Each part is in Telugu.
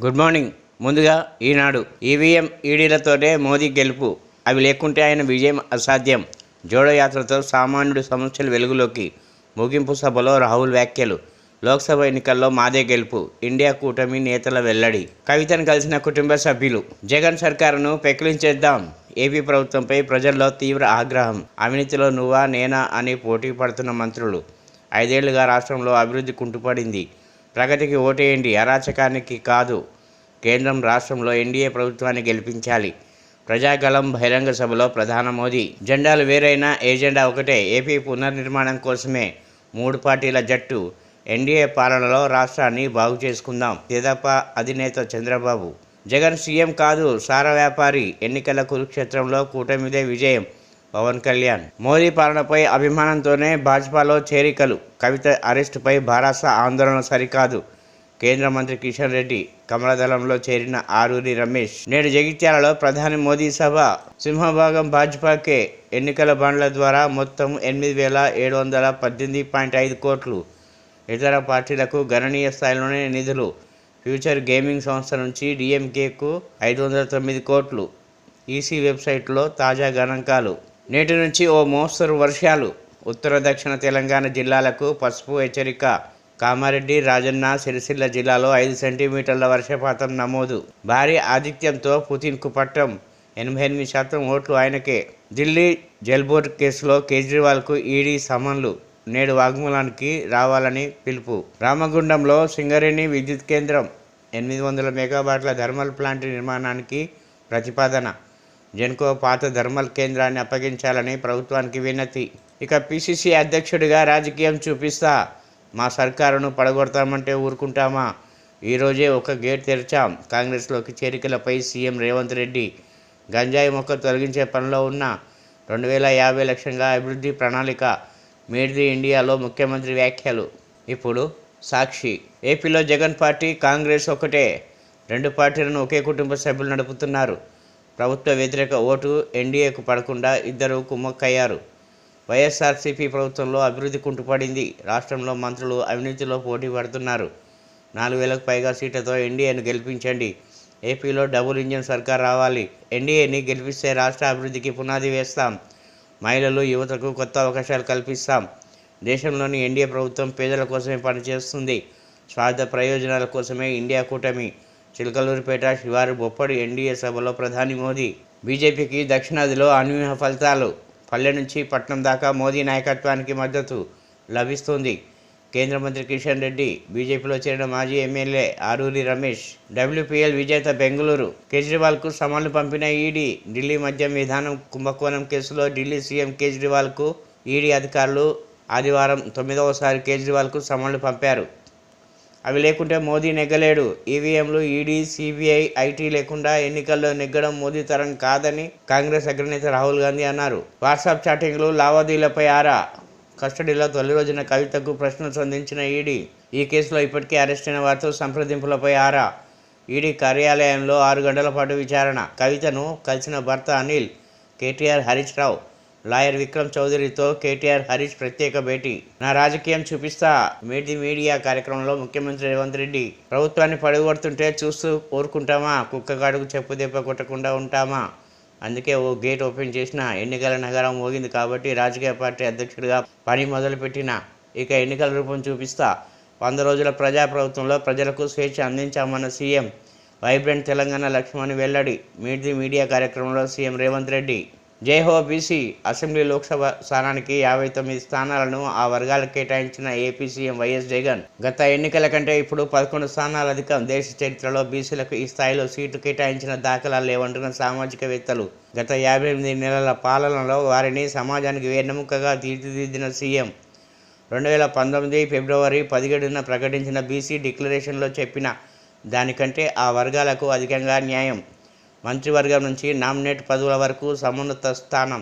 Good morning. ముందుగా ఈనాడు ఈవీఎం ఈడీలతోనే మోదీ గెలుపు, అవి లేకుంటే ఆయన విజయం అసాధ్యం. జోడో యాత్రతో సామాన్యుడి సమస్యలు వెలుగులోకి. ముగింపు సభలో రాహుల్ వ్యాఖ్యలు. లోక్సభ ఎన్నికల్లో మాదే గెలుపు, ఇండియా కూటమి నేతల వెల్లడి. కవితను కలిసిన కుటుంబ సభ్యులు. జగన్ సర్కారును పెకిలించేద్దాం. ఏపీ ప్రభుత్వంపై ప్రజల్లో తీవ్ర ఆగ్రహం. అవినీతిలో నువ్వా నేనా అని పోటీ పడుతున్న మంత్రులు. 5 ఏళ్లుగా రాష్ట్రంలో అభివృద్ధి కుంటుపడింది. ప్రగతికి ఓటేయండి, అరాచకానికి కాదు. కేంద్రం రాష్ట్రంలో ఎన్డీఏ ప్రభుత్వాన్ని గెలిపించాలి. ప్రజాగళం బహిరంగ సభలో ప్రధాని మోదీ. జెండాలు వేరైనా ఎజెండా ఒకటే, ఏపీ పునర్నిర్మాణం కోసమే 3 పార్టీల జట్టు. ఎన్డీఏ పాలనలో రాష్ట్రాన్ని బాగు చేసుకుందాం. తెదేపా అధినేత చంద్రబాబు. జగన్ సీఎం కాదు, సారా వ్యాపారి. ఎన్నికల కురుక్షేత్రంలో కూటమిదే విజయం. పవన్ కళ్యాణ్. మోదీ పాలనపై అభిమానంతోనే భాజపాలో చేరికలు. కవిత అరెస్టుపై భారత ఆందోళన సరికాదు. కేంద్ర మంత్రి కిషన్ రెడ్డి కమలదళంలో చేరిన ఆరూరి రమేష్. నేడు జగిత్యాలలో ప్రధాని మోదీ సభ. సింహభాగం భాజపాకే. ఎన్నికల బాండ్ల ద్వారా మొత్తం 8,718.5 కోట్లు. ఇతర పార్టీలకు గణనీయ స్థాయిలోనే నిధులు. ఫ్యూచర్ గేమింగ్ సంస్థ నుంచి డీఎంకేకు 509 కోట్లు. ఈసీ వెబ్సైట్లో తాజా గణాంకాలు. నేటి నుంచి ఓ మోస్తరు వర్షాలు. ఉత్తర దక్షిణ తెలంగాణ జిల్లాలకు పసుపు హెచ్చరిక. కామారెడ్డి, రాజన్న, సిరిసిల్ల జిల్లాలో 5 సెంటీమీటర్ల వర్షపాతం నమోదు. భారీ ఆధిక్యంతో పుతిన్కు పట్టం. 88% ఓట్లు ఆయనకే. ఢిల్లీ జల్బోర్డ్ కేసులో కేజ్రీవాల్కు ఈడీ సమన్లు. నేడు వాగ్మూలానికి రావాలని పిలుపు. రామగుండంలో సింగరేణి విద్యుత్ కేంద్రం. 800 మెగావాట్ల థర్మల్ ప్లాంట్ నిర్మాణానికి ప్రతిపాదన. జెన్కో పాత థర్మల్ కేంద్రాన్ని అప్పగించాలని ప్రభుత్వానికి వినతి. ఇక పిసిసి అధ్యక్షుడిగా రాజకీయం చూపిస్తా, మా సర్కారును పడగొడతామంటే ఊరుకుంటామా? ఈరోజే ఒక గేట్ తెరిచాం. కాంగ్రెస్లోకి చేరికలపై సీఎం రేవంత్ రెడ్డి. గంజాయి మొక్క తొలగించే పనిలో ఉన్న 2050 లక్ష్యంగా అభివృద్ధి ప్రణాళిక. మేడ్ ది ఇండియాలో ముఖ్యమంత్రి వ్యాఖ్యలు. ఇప్పుడు సాక్షి. ఏపీలో జగన్ పార్టీ, కాంగ్రెస్ ఒకటే. 2 పార్టీలను ఒకే కుటుంబ సభ్యులు నడుపుతున్నారు. ప్రభుత్వ వ్యతిరేక ఓటు ఎన్డీఏకు పడకుండా ఇద్దరు కుమ్మక్కయ్యారు. వైఎస్ఆర్సీపీ ప్రభుత్వంలో అభివృద్ధి కుంటుపడింది. రాష్ట్రంలో మంత్రులు అవినీతిలో పోటీ పడుతున్నారు. 4,000కు పైగా సీట్లతో ఎన్డీఏను గెలిపించండి. ఏపీలో డబుల్ ఇంజిన్ సర్కార్ రావాలి. ఎన్డీఏని గెలిపిస్తే రాష్ట్ర అభివృద్ధికి పునాది వేస్తాం. మహిళలు, యువతకు కొత్త అవకాశాలు కల్పిస్తాం. దేశంలోని ఎన్డీఏ ప్రభుత్వం పేదల కోసమే పనిచేస్తుంది. స్వార్థ ప్రయోజనాల కోసమే ఇండియా కూటమి. చిలకలూరిపేట శివారు బొప్పడి ఎన్డీఏ సభలో ప్రధాని మోదీ. బీజేపీకి దక్షిణాదిలో అనూహ్య ఫలితాలు. పల్లె నుంచి పట్నం దాకా మోదీ నాయకత్వానికి మద్దతు లభిస్తుంది. కేంద్ర మంత్రి కిషన్ రెడ్డి. బీజేపీలో చేరిన మాజీ ఎమ్మెల్యే ఆరూరి రమేష్. డబ్ల్యూపీఎల్ విజేత బెంగళూరు. కేజ్రీవాల్కు సమన్లు పంపిన ఈడీ. ఢిల్లీ మద్యం విధానం కుంభకోణం కేసులో ఢిల్లీ సీఎం కేజ్రీవాల్కు ఈడీ అధికారులు ఆదివారం 9వసారి కేజ్రీవాల్కు సమన్లు పంపారు. అవి లేకుంటే మోదీ నెగ్గలేడు. ఈవీఎంలు, ఈడీ, సిబిఐ, ఐటీ లేకుండా ఎన్నికల్లో నెగ్గడం మోదీ తరం కాదని కాంగ్రెస్ అగ్రనేత రాహుల్ గాంధీ అన్నారు. వాట్సాప్ చాటింగ్లు, లావాదేవీలపై ఆరా. కస్టడీలో తొలి రోజున కవితకు ప్రశ్నలు సంధించిన ఈడీ. ఈ కేసులో ఇప్పటికే అరెస్టైన వారితో సంప్రదింపులపై ఆరా. ఈడీ కార్యాలయంలో 6 గంటల పాటు విచారణ. కవితను కలిసిన భర్త అనిల్, కేటీఆర్ హరీష్ రావు. లాయర్ విక్రమ్ చౌదరితో కేటీఆర్, హరీష్ ప్రత్యేక భేటీ. నా రాజకీయం చూపిస్తా. మేడ్ ది మీడియా కార్యక్రమంలో ముఖ్యమంత్రి రేవంత్ రెడ్డి. ప్రభుత్వాన్ని పడగొడుతుంటే చూస్తూ ఊరుకుంటామా? కుక్కగాడుకు చెప్పు దెబ్బ కొట్టకుండా ఉంటామా? అందుకే ఓ గేట్ ఓపెన్ చేసిన. ఎన్నికల నగరం మోగింది కాబట్టి రాజకీయ పార్టీ అధ్యక్షుడిగా పని మొదలుపెట్టిన. ఇక ఎన్నికల రూపం చూపిస్తా. 100 రోజుల ప్రజాప్రభుత్వంలో ప్రజలకు స్వేచ్ఛ అందించామన్న సీఎం. వైబ్రెంట్ తెలంగాణ లక్ష్యమని వెల్లడి. మీట్ ది మీడియా కార్యక్రమంలో సీఎం రేవంత్ రెడ్డి. జై హో బీసీ. అసెంబ్లీ, లోక్సభ స్థానానికి 59 స్థానాలను ఆ వర్గాలకు కేటాయించిన ఏపీ సీఎం వైఎస్ జగన్. గత ఎన్నికల కంటే ఇప్పుడు 11 స్థానాలు అధికం. దేశ చరిత్రలో బీసీలకు ఈ స్థాయిలో సీటు కేటాయించిన దాఖలాలు లేవంటున్న సామాజికవేత్తలు. గత 58 నెలల పాలనలో వారిని సమాజానికి వెన్నెముకగా తీర్చిదిద్దిన సీఎం. 2019 ఫిబ్రవరి 17న ప్రకటించిన బీసీ డిక్లరేషన్లో చెప్పిన దానికంటే ఆ వర్గాలకు అధికంగా న్యాయం. మంత్రివర్గం నుంచి నామినేట్ పదవుల వరకు సమున్నత స్థానం.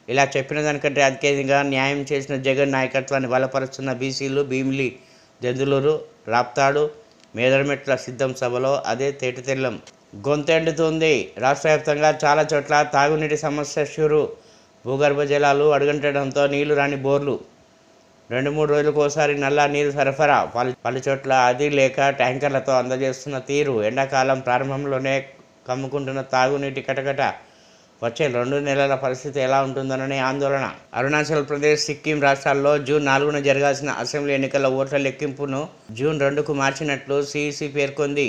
ఇలా చెప్పిన దానికంటే అత్యధికంగా న్యాయం చేసిన జగన్ నాయకత్వాన్ని బలపరుస్తున్న బీసీలు. భీమిలి, దెందులూరు, రాప్తాడు, మేదరమెట్ల సిద్ధం సభలో అదే తేటతెల్లం. గొంతెండుతుంది. రాష్ట్ర వ్యాప్తంగా చాలా చోట్ల తాగునీటి సమస్య షురు. భూగర్భ జలాలు అడుగంటడంతో నీళ్లు రాని బోర్లు. 2-3 రోజులకు ఒకసారి నల్లా నీరు సరఫరా, పలు చోట్ల అది లేక ట్యాంకర్లతో అందజేస్తున్న తీరు, ఎండాకాలం ప్రారంభంలోనే కమ్ముకుంటున్న తాగునీటి కటకట, వచ్చే 2 నెలల పరిస్థితి ఎలా ఉంటుందోనని ఆందోళన. అరుణాచల్ ప్రదేశ్, సిక్కిం రాష్ట్రాల్లో జూన్ 4న జరగాల్సిన అసెంబ్లీ ఎన్నికల ఓట్ల లెక్కింపును జూన్ 2కు మార్చినట్లు సిఈసి పేర్కొంది.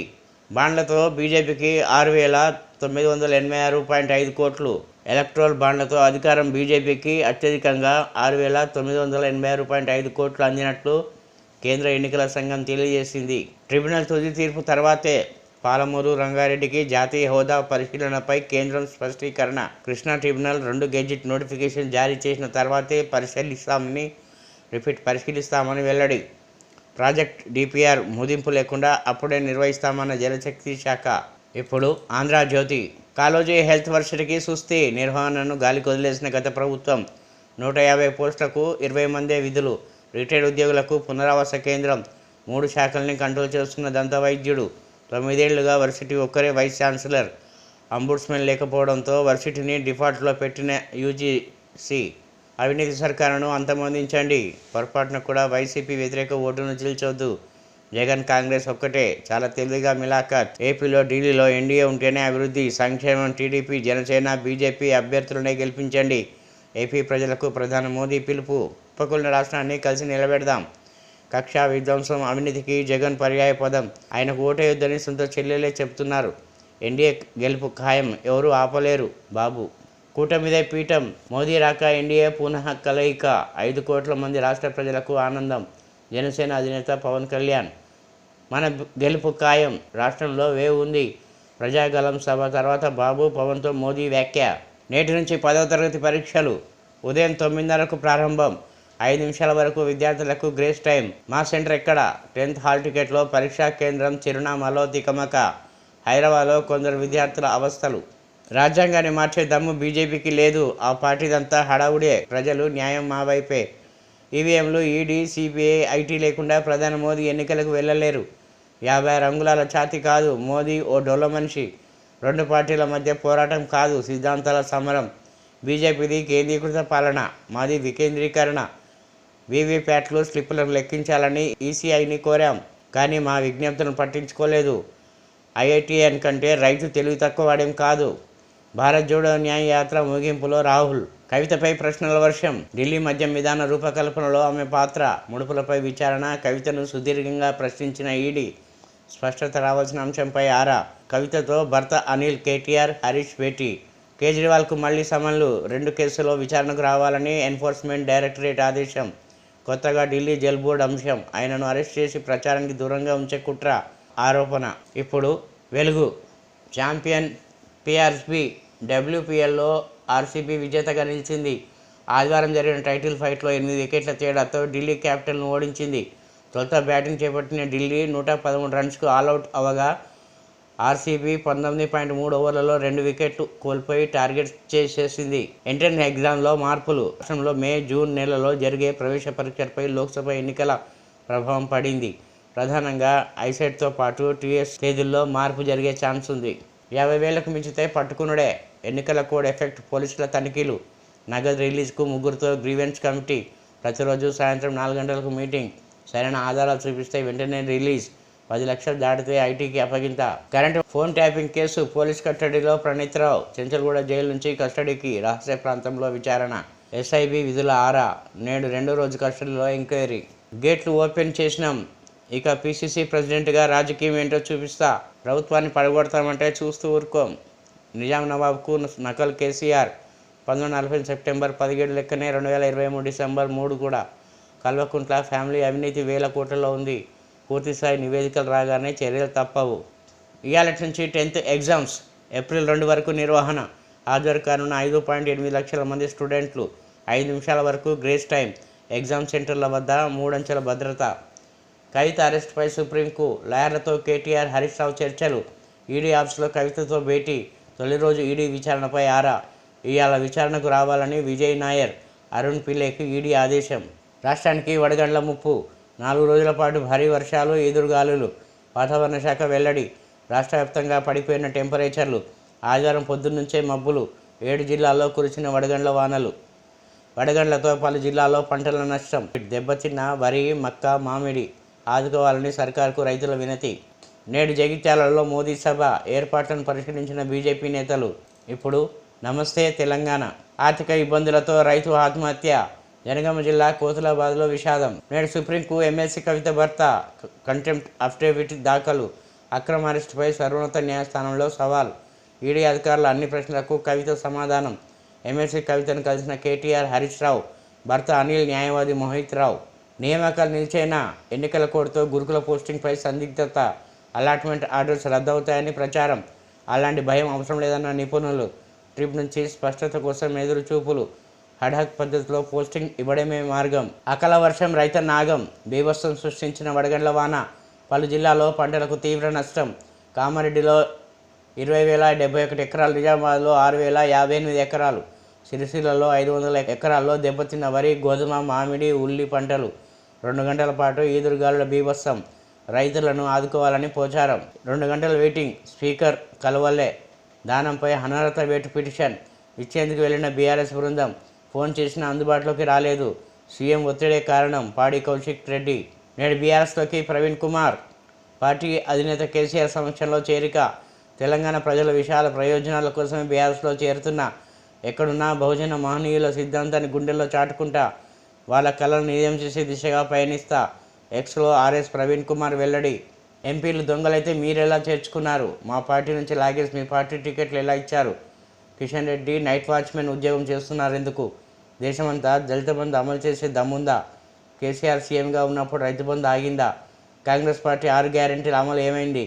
బాండ్లతో బీజేపీకి 6,986.5 కోట్లు. ఎలక్ట్రల్ బాండ్లతో అధికారం బీజేపీకి అత్యధికంగా 6,986.5 కోట్లు అందినట్లు కేంద్ర ఎన్నికల సంఘం తెలియజేసింది. ట్రిబ్యునల్ తుది తీర్పు తర్వాతే పాలమూరు రంగారెడ్డికి జాతీయ హోదా పరిశీలనపై కేంద్రం స్పష్టీకరణ. కృష్ణా ట్రిబ్యునల్ 2 గెజిట్ నోటిఫికేషన్ జారీ చేసిన తర్వాతే పరిశీలిస్తామని వెల్లడి. ప్రాజెక్ట్ డిపిఆర్ ముదింపు లేకుండా అప్పుడే నిర్వహిస్తామన్న జలశక్తి శాఖ. ఇప్పుడు ఆంధ్రజ్యోతి. కాళోజీ హెల్త్ వర్సిటీకి సుస్థి, నిర్వహణను గాలికి వదిలేసిన గత ప్రభుత్వం. 150 పోస్టులకు 20 మందే విధులు. రిటైర్డ్ ఉద్యోగులకు పునరావాస కేంద్రం. 3 శాఖల్ని కంట్రోల్ చేస్తున్న దంత వైద్యుడు. 9 ఏళ్లుగా వర్సిటీ ఒక్కరే వైస్ ఛాన్సలర్. అంబుడ్స్మెన్ లేకపోవడంతో వర్సిటీని డిఫాల్ట్లో పెట్టిన యూజీసీ. అవినీతి సర్కారును అంతమొందించండి, పొరపాటున కూడా వైసీపీ వ్యతిరేక ఓటును చీల్చొద్దు. జగన్ కాంగ్రెస్ ఒక్కటే, చాలా తెలివిగా మిలాఖత్. ఏపీలో, ఢిల్లీలో ఎన్డీఏ ఉంటేనే అభివృద్ధి, సంక్షేమం. టీడీపీ, జనసేన, బీజేపీ అభ్యర్థులనే గెలిపించండి. ఏపీ ప్రజలకు ప్రధాని మోదీ పిలుపు. ఉపకుల రాష్ట్రాన్ని కలిసి నిలబెడదాం. కక్ష విధ్వంసం, అవినీతికి జగన్ పర్యాయ పదం. ఆయనకు ఓటేయొద్దని సొంత చెల్లెలే చెప్తున్నారు. ఎన్డీఏ గెలుపు ఖాయం, ఎవరూ ఆపలేరు బాబు. కూటమిదే పీఠం, మోదీ రాక ఎన్డీఏ పునః కలయిక. 5 కోట్ల మంది రాష్ట్ర ప్రజలకు ఆనందం. జనసేన అధినేత పవన్ కళ్యాణ్. మన గెలుపు ఖాయం, రాష్ట్రంలో వేవ్ ఉంది. ప్రజాగలం సభ తర్వాత బాబు, పవన్తో మోదీ వ్యాఖ్య. నేటి నుంచి 10వ తరగతి పరీక్షలు ఉదయం 9:30కు ప్రారంభం. 5 నిమిషాల వరకు విద్యార్థులకు గ్రేస్ టైం. మా సెంటర్ ఎక్కడ? 10th హాల్ టికెట్లో పరీక్షా కేంద్రం చిరునామాలో తికమక. హైదరాబాద్లో కొందరు విద్యార్థుల అవస్థలు. రాజ్యాంగాన్ని మార్చే దమ్ము బీజేపీకి లేదు. ఆ పార్టీదంతా హడావుడే. ప్రజలు న్యాయం మా వైపే. ఈవీఎంలు, ఈడీ, సిబిఐ, ఐటీ లేకుండా ప్రధాని మోదీ ఎన్నికలకు వెళ్ళలేరు. 50 రంగుల ఛాతీ కాదు మోదీ, ఓ డొల్ల మనిషి. 2 పార్టీల మధ్య పోరాటం కాదు, సిద్ధాంతాల సమరం. బీజేపీది కేంద్రీకృత పాలన, మాది వికేంద్రీకరణ. వీవీప్యాట్లు, స్లిప్పులను లెక్కించాలని ఈసీఐని కోరాం, కానీ మా విజ్ఞప్తులను పట్టించుకోలేదు. ఐఐటీఎన్ కంటే రైతు తెలివి తక్కువ వాడేం కాదు. భారత్ జోడో న్యాయ యాత్ర ముగింపులో రాహుల్. కవితపై ప్రశ్నల వర్షం. ఢిల్లీ మద్యం విధాన రూపకల్పనలో ఆమె పాత్ర. ముడుపులపై విచారణ. కవితను సుదీర్ఘంగా ప్రశ్నించిన ఈడీ. స్పష్టత రావాల్సిన అంశంపై ఆరా. కవితతో భర్త అనిల్, కేటీఆర్, హరీష్ భేటీ. కేజ్రీవాల్కు మళ్లీ సమన్లు. 2 కేసుల్లో విచారణకు రావాలని ఎన్ఫోర్స్మెంట్ డైరెక్టరేట్ ఆదేశం. కొత్తగా ఢిల్లీ జల్ బోర్డు అంశం. ఆయనను అరెస్ట్ చేసి ప్రచారానికి దూరంగా ఉంచే కుట్ర ఆరోపణ. ఇప్పుడు వెలుగు. Champion PRB. డబ్ల్యూపీఎల్లో ఆర్సీబీ విజేతగా నిలిచింది. ఆదివారం జరిగిన టైటిల్ ఫైట్లో 8 వికెట్ల తేడాతో ఢిల్లీ క్యాపిటల్ను ఓడించింది. తొలుత బ్యాటింగ్ చేపట్టిన ఢిల్లీ 113 రన్స్కు ఆలౌట్ అవగా ఆర్సీబీ 19.3 ఓవర్లలో 2 వికెట్లు కోల్పోయి టార్గెట్ చేసేసింది. ఎంట్రన్స్ ఎగ్జామ్లో మార్పులు. రాష్ట్రంలో మే, జూన్ నెలలో జరిగే ప్రవేశ పరీక్షలపై లోక్సభ ఎన్నికల ప్రభావం పడింది. ప్రధానంగా ఐసెట్తో పాటు టీఎస్ తేదీల్లో మార్పు జరిగే ఛాన్స్ ఉంది. 50,000కు మించితే పట్టుకునుడే. ఎన్నికల కోడ్ ఎఫెక్ట్. పోలీసుల తనిఖీలు. నగదు రిలీజ్కు 3గురితో గ్రీవెన్స్ కమిటీ. ప్రతిరోజు సాయంత్రం 4 గంటలకు మీటింగ్. సరైన ఆధారాలు చూపిస్తే వెంటనే రిలీజ్. 10 లక్షలు దాటితే ఐటీకి అప్పగింత. Current phone tapping case. Police కస్టడీలో ప్రణీత్రావు. చెంచల్గూడ జైలు నుంచి కస్టడీకి. రహస్య ప్రాంతంలో విచారణ. ఎస్ఐబి విధుల ఆరా. నేడు 2వ రోజు కస్టడీలో ఎంక్వైరీ. గేట్లు ఓపెన్ చేసినాం, ఇక పీసీసీ ప్రెసిడెంట్గా రాజకీయం ఏంటో చూపిస్తా. ప్రభుత్వాన్ని పడగొడతామంటే చూస్తూ ఊరుకోం. నిజాం నవాబ్కు నకల్ కేసీఆర్. 1940 సెప్టెంబర్ 17 లెక్కనే 2023 డిసెంబర్ 3 కూడా. కల్వకుంట్ల ఫ్యామిలీ అవినీతి వేల కోట్లలో ఉంది. పూర్తిస్థాయి నివేదికలు రాగానే చర్యలు తప్పవు. ఇయాలటి నుంచి 10th ఎగ్జామ్స్. ఏప్రిల్ 2 వరకు నిర్వహణ. హాజరు కానున్న 5.8 లక్షల మంది స్టూడెంట్లు. 5 నిమిషాల వరకు గ్రేస్ టైం. ఎగ్జామ్ సెంటర్ల వద్ద 3 అంచెల భద్రత. కవిత అరెస్టుపై సుప్రీంకు. లాయర్లతో కేటీఆర్, హరీష్ రావు చర్చలు. ఈడీ ఆఫీసులో కవితతో భేటీ. తొలి రోజు ఈడీ విచారణపై ఆరా. ఇవాళ విచారణకు రావాలని విజయ్ నాయర్, అరుణ్ పిల్లేకి ఈడీ ఆదేశం. రాష్ట్రానికి వడగండ్ల ముప్పు. 4 రోజుల పాటు భారీ వర్షాలు, ఎదురుగాలులు. వాతావరణ శాఖ వెల్లడి. రాష్ట్ర వ్యాప్తంగా పడిపోయిన టెంపరేచర్లు. ఆదివారం పొద్దున్నుంచే మబ్బులు. 7 జిల్లాల్లో కురిసిన వడగండ్ల వానలు. వడగండ్లతో పలు జిల్లాల్లో పంటల నష్టం. దెబ్బతిన్న వరి, మక్క, మామిడి ఆదుకోవాలని సర్కార్కు రైతుల వినతి. నేడు జగిత్యాలలో మోదీ సభ ఏర్పాట్లను పరిశీలించిన బీజేపీ నేతలు. ఇప్పుడు నమస్తే తెలంగాణ. ఆర్థిక ఇబ్బందులతో రైతు ఆత్మహత్య. జనగామ జిల్లా కోతులాబాద్లో విషాదం. నేడు సుప్రీంకు ఎమ్మెల్సీ కవిత భర్త కంటెంప్ట్ అఫిడవిట్ దాఖలు. అక్రమ అరెస్టుపై సర్వోన్నత న్యాయస్థానంలో సవాల్. ఈడీ అధికారుల అన్ని ప్రశ్నలకు కవిత సమాధానం. ఎమ్మెల్సీ కవితను కలిసిన కేటీఆర్, హరీష్ రావు భర్త అనిల్, న్యాయవాది మోహిత్ రావు. నియామకాలు నిలిచేనా? ఎన్నికల కోడ్తో గురుకుల పోస్టింగ్పై సందిగ్ధత. అలాట్మెంట్ ఆర్డర్స్ రద్దవుతాయని ప్రచారం. అలాంటి భయం అవసరం లేదన్న నిపుణులు. ట్రిప్ నుంచి స్పష్టత కోసం ఎదురు చూపులు. హడాక్ పద్ధతిలో పోస్టింగ్ ఇవ్వడమే మార్గం. అకాల వర్షం రైతన్నాగం. బీభత్సం సృష్టించిన వడగండ్ల వాన. పలు జిల్లాల్లో పంటలకు తీవ్ర నష్టం. కామారెడ్డిలో 20,071 ఎకరాలు, నిజామాబాద్లో 6,058 ఎకరాలు, సిరిసిల్లలో 500 ఎకరాల్లో దెబ్బతిన్న వరి, గోధుమ, మామిడి, ఉల్లి పంటలు. 2 గంటల పాటు ఈదురుగాలుల బీభత్సం. రైతులను ఆదుకోవాలని పోచారం. 2 గంటల వెయిటింగ్. స్పీకర్ కలవల్లే. దానంపై అనర్హత వేటు పిటిషన్ ఇచ్చేందుకు వెళ్లిన బీఆర్ఎస్ బృందం ఫోన్ చేసినా అందుబాటులోకి రాలేదు. సీఎం ఒత్తిడే కారణం. పాడి కౌశిక్ రెడ్డి. నేడు బీఆర్ఎస్లోకి ప్రవీణ్ కుమార్. పార్టీ అధినేత కేసీఆర్ సమక్షంలో చేరిక. తెలంగాణ ప్రజల విశాల ప్రయోజనాల కోసమే బీఆర్ఎస్లో చేరుతున్న, ఎక్కడున్నా బహుజన మహనీయుల సిద్ధాంతాన్ని గుండెల్లో చాటుకుంటా వాళ్ళ కళను నిజం చేసే దిశగా పయనిస్తా. ఎక్స్లో ఆర్ఎస్ ప్రవీణ్ కుమార్ వెల్లడి. ఎంపీలు దొంగలైతే మీరెలా చేర్చుకున్నారు? మా పార్టీ నుంచి లాగేసి మీ పార్టీ టికెట్లు ఎలా ఇచ్చారు? కిషన్ రెడ్డి నైట్ వాచ్మెన్ ఉద్యోగం చేస్తున్నారెందుకు? దేశమంతా దళిత బంధు అమలు చేసే దమ్ముందా? కేసీఆర్ సీఎంగా ఉన్నప్పుడు రైతు బంధు ఆగిందా? కాంగ్రెస్ పార్టీ 6 గ్యారెంటీల అమలు ఏమైంది?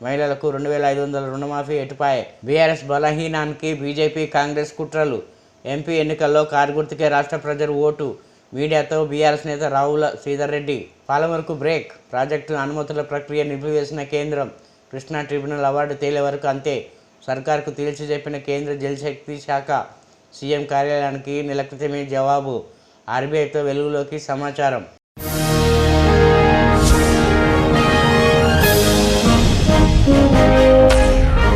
మహిళలకు 2,500 రుణమాఫీ ఎటుపాయే? బీఆర్ఎస్ బలహీనానికి బీజేపీ, కాంగ్రెస్ కుట్రలు. ఎంపీ ఎన్నికల్లో కారు గుర్తుకే రాష్ట్ర ప్రజలు ఓటు. మీడియాతో బీఆర్ఎస్ నేత రావుల శ్రీధర్ రెడ్డి. పాలమూరుకు బ్రేక్. ప్రాజెక్టు అనుమతుల ప్రక్రియ నిలిపివేసిన కేంద్రం. కృష్ణా ట్రిబ్యునల్ అవార్డు తేలే వరకు అంతే. సర్కార్కు తేల్చి చెప్పిన కేంద్ర జలశక్తి శాఖ. సీఎం కార్యాలయానికి నెల క్రితమే జవాబు. ఆర్బీఐతో వెలుగులోకి సమాచారం.